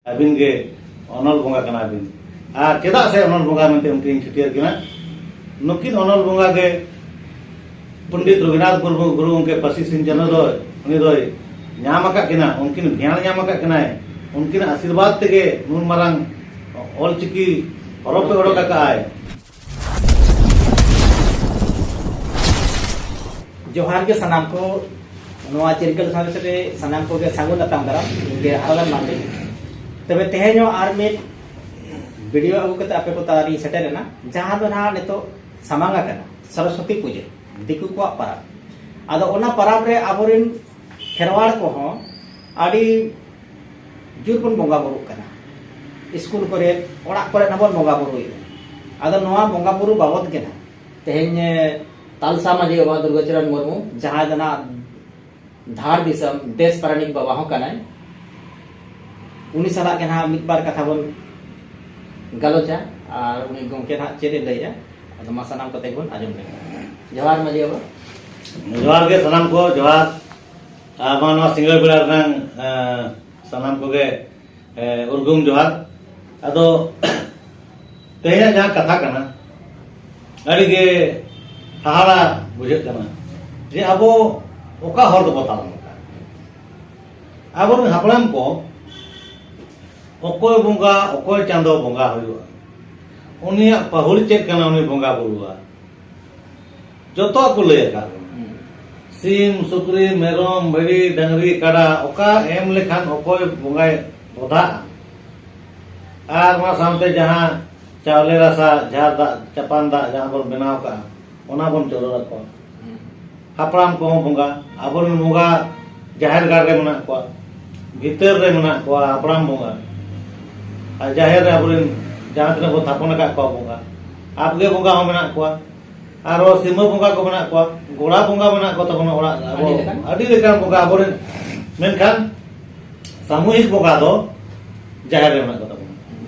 अबिन के अनल बोंगा कना बिन आ चेदा से अनल बोंगा मेंते उनकिन छटियर किना नुकिन अनल बोंगा के पंडित रघुनाथ मुर्मू गुरु उनके पसी सिंचन दो उनी दो ᱧᱟᱢ ᱟᱠᱟᱫ ᱠᱤᱱᱟ उनकिन भियान ᱧᱟᱢ ᱟᱠᱟᱫ ᱠᱤᱱᱟᱭ उनकिन आशीर्वाद तेगे नुन मारांग ऑलचिकी हरफ पे ओडक आकाय। जोहार के सनाम को नोआ चिरकल सारे सनाम को के सागुन अताम दरा इनके आगन मांडे तबे तेहेño आर में वीडियो अगु कते आपे को तारी सेटेरेना जहां दो ना नेतो समांगा कना सरस्वती पूजा दिकु को पारा आदो ओना पाराब रे आबोरिन खेरवाड़ को हो आडी जुरपन बोंगा बुरु कना स्कूल करे ओड़ा करे नबन बोंगा बुरु आदो नोआ बोंगा बुरु बाबत केना तेहेñ तालसा माजी बाबा दुर्गाचरण मुर्मू जहां जना धार दिसम देश पारानिक बाबा हो कनाय उनी सला के ना मिद बार कथा बन गलोचा और उनी गोंके ना चेते लैया अद मा सनाम कते बन आजम ले जोहार माजी बाबा जोहार के सनाम को जोहार आमानवा सिंगल बेला रंग सनाम को के उर्गुम जोहार अदो तेहेña जहां कथा कना अड़ी के हाड़ा बुझे कना जे अबो ओका हर दो बताओ अब हापड़ाम को अकोय बोंगा अकोय चांदो बोंगा हुआ उनिया पहुल चेक कना उनी बोंगा बुरुआ जतो को लय का सीम सुक्री मेरम बड़ी डंगरी काड़ा ओका एम लेखान अकोय बोंगाय बोधा आर मा सामते जहां चावले रसा झार दा चपान दा जहां पर बनाव का ओना बन चोरो को हापड़ाम को बोंगा आबोन बोंगा जाहिर गार रे मना को भीतर रे मना को हापड़ाम बोंगा आ जाहिर रे आबोन जहां तने बो थापन का को बोंगा आपगे बोंगा हो मना को आरो सिम बोंगा को मना को गोड़ा बोंगा मना को तबन ओड़ा आडी लेकान बोंगा आबोन मेनखान सामूहिक बोंगा दो जाहिर रे मना को तबन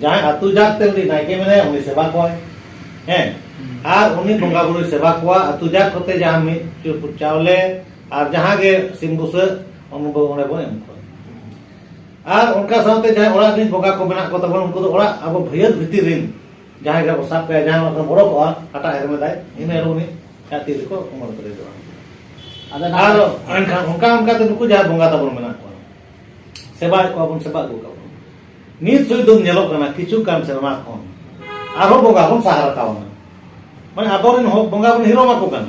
जहां अतु जाते उनी नाइके मने उनी सेवा को हैं आर उनी बोंगा बुरु सेवा को अतु जात कोते जहां मी चावले और जहां के सिम बुस अनुभव ओने बो एम को आर उनका सामते जहां ओड़ा दिन बोंगा को बना को तबन उनको तो ओड़ा अब भयत भीतर रिन जहां के साफ पे जहां मतलब बड़ो को हटा हेर में दाय इने रोनी काती को उमर करे दो आर उनका उनका तो नुकु जहां बोंगा तबन बना को सेवा को अपन सेवा को नीत सुई दुम नेलो कना किछु काम सेवा कोन आरो बोंगा कोन सहारा तावना माने आबोरिन हो बोंगा बन हिरो माको कन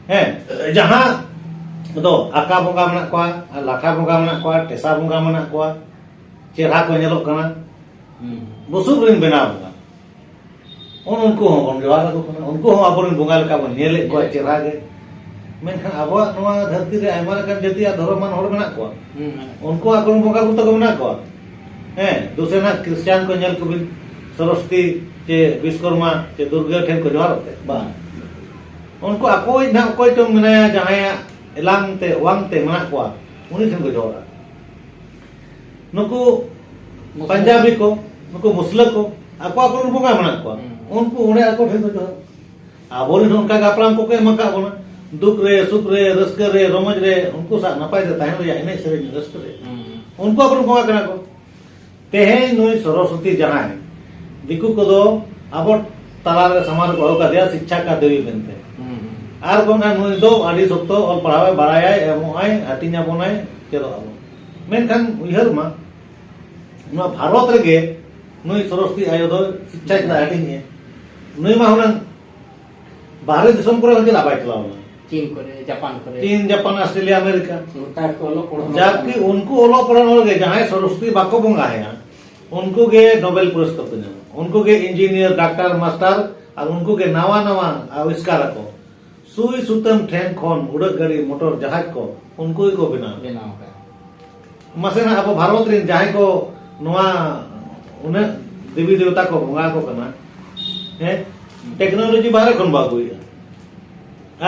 हैं जहां तो आका बोंगा मना को लाठा बोंगा मना को टेसा बोंगा मना को चेहरा को नेलो कना बुसुब रिन बनाव बोंगा उनको हो बन जवार को कना उनको हो आबोरिन बोंगा लका बन नेले को चेहरा के मेनखान आबो नवा धरती रे आयमा लका जतिया धर्ममान होड़ मना को उनको आकोन बोंगा को तो मना को हैं दूसरे ना क्रिश्चियन को नेल को बिन सरस्वती के विश्वकर्मा के दुर्गा ठेन को जोहार होते बा उनको अकोय ना कोई तो मनाया जहां एलांग ते वांग ते मना को उनी ठेन को जोहार नुको पंजाबी को नुको मुस्लिम को अको अको बोंगा मना को उनको उने अको ठेन को जोहार आबोरिन उनका गापलाम को मका बोना दुख रे सुख रे रस्क रे रोमज रे उनको सा नपाय दे ताहे या इने सेरे रस्क रे उनको अपन बोंगा कना को तेहे नुई सरस्वती जहां दिकु को दो अब तलार समाज को का दिया शिक्षा का देवी बनते आर कोना नुई दो आदि सप्तो और पढ़ावे बड़ाय एमोय आतिना बनाय चलो अब मेनखान उहर मा नो भारत रेगे नुई सरस्वती आयो दो शिक्षा का आटिने नुई मा हुनन बाहर दिसम करे हजे लाबाय चलावना चीन जापान ऑस्ट्रेलिया अमेरिका जबकि उनको ओलो पढ़न लगे जहां सरस्वती बाको बोंगा है उनको के नोबेल पुरस्कार को उनको के इंजीनियर डॉक्टर मास्टर और उनको के नवा नवा आविष्कार को सुई सुतम ठेन खन उड़क गाड़ी मोटर जहाज को उनको ही को बनाव मसेना अब भारत रे जहां को नवा उन्हें देवी देवता को बोंगा को कना है टेक्नोलॉजी बारे खन बागुया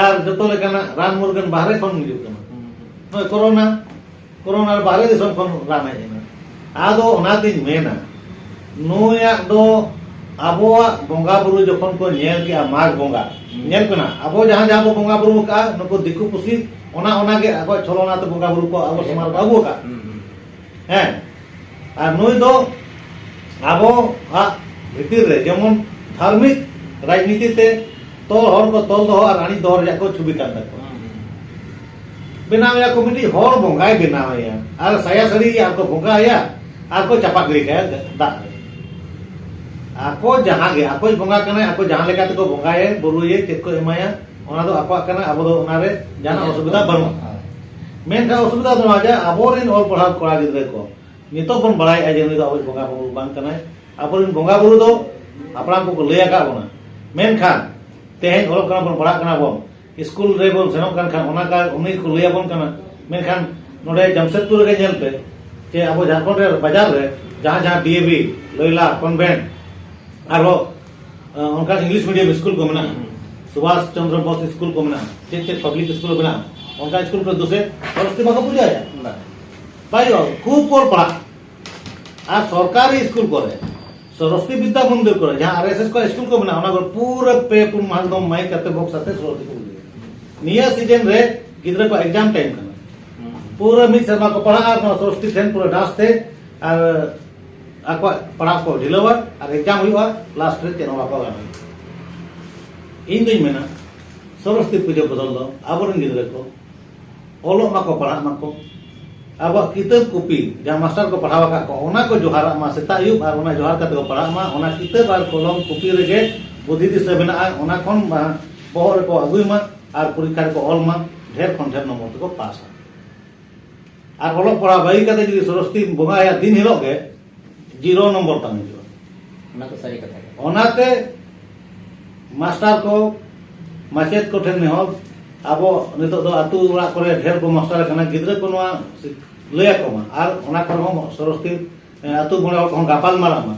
आर जतो लेकाना रान मुर्गन बाहरे खन हिजु कना नय कोरोना कोरोना बाहरे दिसम खन रान हेना आदो ओनातिन मेना नुया दो आबोआ बोंगा बुरु जखन को नेल के माघ बोंगा नेल कना आबो जहां जहां बोंगा बुरु का नको दिकु पुसी ओना ओना के आबो छलोना तो बोंगा बुरु को आबो समार बाबू का हैं और नुई दो आबो भीतर रे जेमन धार्मिक राजनीति ते तोल हर को तोल दो और आनी दो रे को छुबी कर दको बनावया कमिटी हर बंगाय बनावया और साया सरी आर को बंगाया आर को चापा गिरी का दाग आको जहां गे आको बंगा कना आको जहां लेका तको बंगाए बुरुये चेक को एमाया ओना दो आको कना अब दो ओना रे जाना असुविधा बनु मेनका असुविधा दो आजा अबोरिन ऑल पढ़ा कोड़ा गिदरे को नितो बन बड़ाई आजे नि दो अब बंगा बुरु बांग कना अबोरिन बंगा बुरु दो अपना को लेया का बोना मेनखा तेहेन ऑल कना बन बड़ा कना बन स्कूल रे बन सेनो कान खान ओना का उनी को लेया बन कना मेनखान नोडे जमशेदपुर रे जेल पे जे अब झारखंड रे बाजार रे जहां जहां डीएवी लोयला कन्वेंट आरो उनका इंग्लिश मीडियम स्कूल को मना सुभाष चंद्र बोस स्कूल को मना चेक पब्लिक स्कूल बना उनका स्कूल पर दूसरे सरस्वती माँ का पूजा है भाई खूब पर पढ़ा आ सरकारी स्कूल करे सरस्वती विद्या मंदिर करे जहां आरएसएस का स्कूल को बना उना पूरे पे पुन मालदम माइक करते बॉक्स आते सरस्वती को निया सीजन रे गिदरे को एग्जाम टाइम करना पूरा मिड शर्मा को पढ़ा और सरस्वती थे पूरा डांस थे और आको पढ़ा को ढिलवा और एग्जाम हुआ लास्ट रे चेनवा को गाना इन दिन में ना सरस्वती पूजा बदल दो आबोरन गिदरे को ओलो मा को पढ़ा मा को अब किताब कॉपी जहां मास्टर को पढ़ावा का को ओना को जोहारा मा सेता यु और ओना जोहार का को पढ़ा मा ओना किताब और कलम कॉपी रे गे बुद्धि दिशा बना ओना कोन बहर को अगुई मा और परीक्षा को ऑल मा ढेर खन ढेर नंबर को पास और ओलो पढ़ा भाई का जदी सरस्वती बंगा या दिन हिलो गे 0 नंबर तक ओना को सही कथा ओनाते मास्टर को माचेत को ठेन हो अब नितो दो आतु उड़ा करे ढेर को मास्टर कना गिद्रे को नवा लया को मा और ओना कर हो सरस्वती आतु बंगा को गापाल मारा मा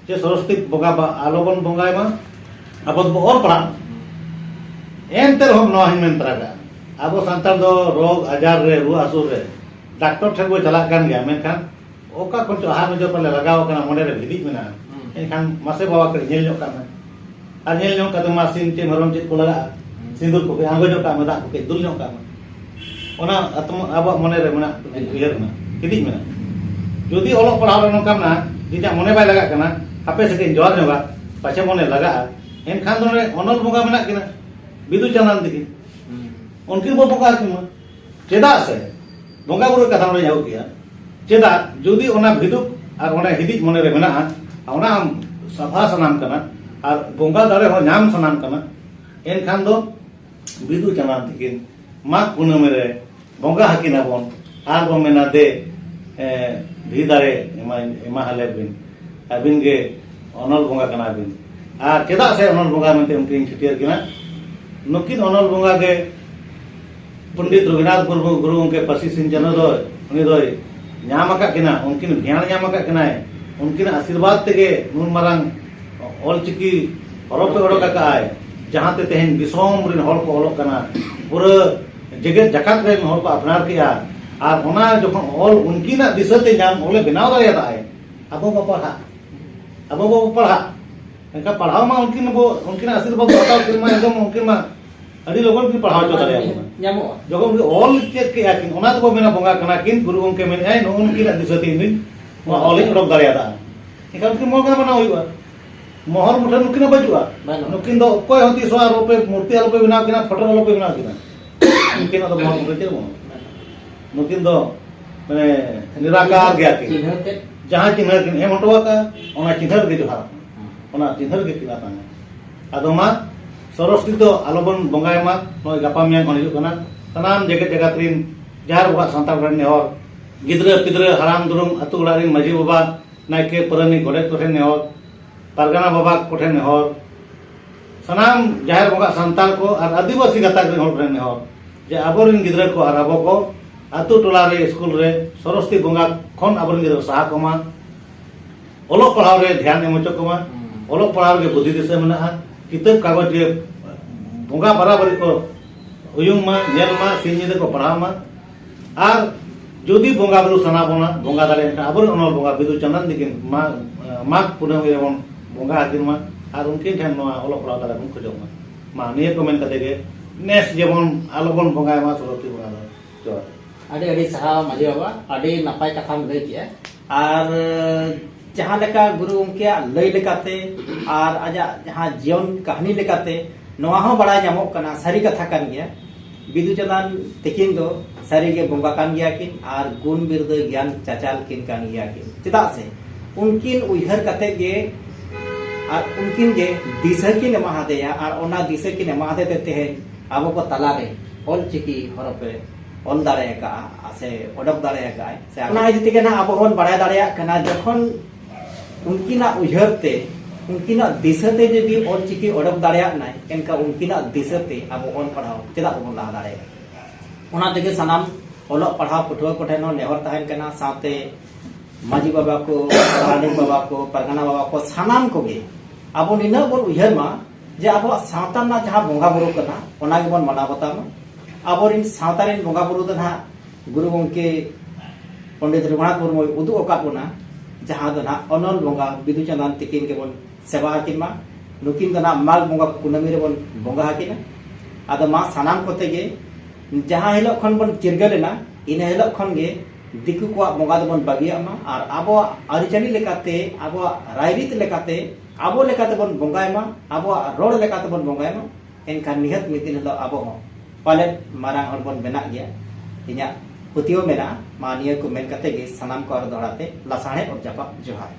जे सरस्वती बंगा आलोबन बंगाय मा अब और पढ़ा एनते हम नवा हिमेन तरागा अब संताल दो रोग आजार रे रुआ असुर रे डॉक्टर ठेन को चला कान गया मेनखान ओका को तो हार में जो पहले लगाव कना मोडे रे भिदी मेना एनखान मासे बाबा के जेल जो काना और जेल जो का मासिन चे मरम चे को लगा सिंदूर को आंगो जो का मदा को के दुल जो का ओना आत्म अब मोने रे मेना उयर ना किदी मेना जदी ओलो पढ़ाव रे नोका ना जिजा मोने बाय लगा कना आपे से के जोर जोगा पाछे मोने लगा एनखान दो रे ओनल बंगा मेना किना बिदु चंदन दिकी उनकिन बो बंगा किमा चेदा से बंगा बुरु कथा रे जाऊ किया चेदा जदी ओना भिदु और ओना हिदी मोने रे मेना ओना सभा सनाम कना और बंगा दारे हो नाम सनाम कना एनखान दो बिदु चंदन दिकिन माग कुनम रे बंगा हकिना बोन आर बो मेना दे धी दारे एमा हले बिन अबिन गे ओनल बंगा कना बिन आ चेदा से ओनल बंगा मेनते उनकिन छटियर किना नुकिन ओनल बंगा के पंडित रघुनाथ मुर्मू गुरु उनके पसी सिंह जन दो उनी दो नाम का किना उनकिन भियान नाम का किना उनकिन आशीर्वाद तेगे नुन मारंग ऑल चिकी हरप पे ओडक का आय जहां ते तेहन दिसोम रिन हर को ओलक कना पूरा जगत जकात रे हर को अपनार किया और ओना जखन ऑल उनकिन दिसते नाम ओले बनाव दाया आय अबो पढ़ा अबो पढ़ा इनका पढ़ाओ मा उनकिन आशीर्वाद बताओ कि मा एकदम उनकिन मा अड़ी लोगन की पढ़ाओ चो दाया जामो जगन ऑल चेक के आकिन ओना तो मेना बंगा कना किन गुरु उनके मेन आय नो उनकिन दिसते इन मा ऑल रोक दाया दा इनका उनकिन मोगा बना होइबा मोहर मुठे नुकिन बजुआ नुकिन दो कोई होती सो रोपे मूर्ति रोपे बनाव किना फोटो रोपे बनाव किना उनकिन तो मोहर मुठे चेर नुकिन दो माने निराकार गया कि जहां चिन्ह किन एम हटवा का ओना चिन्ह के जोहार ओना चिन्ह के किला ताना आदमा सरस्वती तो आलोबन बंगाय मा नय गापा मिया कोन हिजु कना तनाम जगत जगत रिन जहार बा संताल रन नेहर गिद्रे पिद्रे हराम दुरुम अतु गड़ा रिन माजी बाबा नायके परनी गोडेत कोठे नेहर पारगाना बाबा कोठे नेहर सनाम जहार बंगा संताल को और आदिवासी गाता रिन हर नेहर जे आबोरिन गिद्रे को और आबो को अतु टोला रे स्कूल रे सरस्वती बंगा खन आबोरिन गिद्रे साहा कोमा ओलो पढ़ाव रे ध्यान एमचो कोमा ओलो पढ़ाव के बुद्धि दिशा मेना किताब कागज के बंगा बराबरी को उयुंग मा नेल मा सिंजी को पढ़ाव मा और जदि बंगा बुरु सना बोना बंगा दाले आबोर ओनल बंगा बिदु चंदन दिकिन माग पुनम एवं बंगा हकिन मा और उनकिन ठन नवा ओलो पढ़ाव दाले बन खोजो मा निये कमेंट कते गे नेस जेमन आलोबन बंगा मा सरस्वती बंगा दो अड़ी अड़ी सहा माजी बाबा अड़ी नपाय कथाम लई किया और जहाँ लेका गुरु उनके लय लेकाते और आजा जहाँ जीवन कहानी लेकाते नोआ हो बड़ा जामोक कना सारी कथा कान गया बिदु चंदन तकिन दो सारी के बोंगा कान गया किन और गुण बिरद ज्ञान चाचाल किन कान गया किन चेदा से उनकिन उयहर कते गे और उनकिन गे दिशा किन एमादेया और ओना दिशा किन एमादे देते हैं अब को तला रे ऑल चिकी हरपे ऑल दाड़े का से ओडक दाड़े का से ओना इति के ना अब होन बड़ा दाड़े कना जखन उनकिना उयहरते उनकिना दिशते यदि ऑल चिकी ओडक दाड़े ना एनका उनकिना दिशते अब ऑन पढ़ाओ चेदा बन ला दाड़े ओना तेगे सनाम ओलो पढ़ाओ पठुआ को ठेनो नेहर तहन कना साथे माजी बाबा को रानी बाबा को परगना बाबा को सानाम को गे अब निना बन उयहर मा जे अब सावता ना जहां बोंगा बुरु कना ओना गे बन मना बतामा अब रिन सावता रिन बोंगा बुरु द ना गुरु गंके पंडित रघुनाथ मुर्मू उदु ओका कोना जहां द ना अनल बोंगा बिदु चंदन तिकिन के बन सेवा हकिन मा नुकिन द ना माल बोंगा कुनमी रे बन बोंगा हकिन आद मा सानाम कोते गे जहां हिलो खन बन चिरगलेना इन हिलो खन गे दिकु को बोंगा द बन बागिया मा और अब अरिचली लेकाते अब रायरीत लेकाते अब लेकाते बन बोंगायमा अब रोड लेकाते बन बोंगायमा एनका निहत मितिन हिलो अब हो पाले मारांग हर बन बेना गया इन्या पुतियो मेना मानिया को मेन कते गे सनाम को और दोड़ाते लसाणे और जपा जोहार।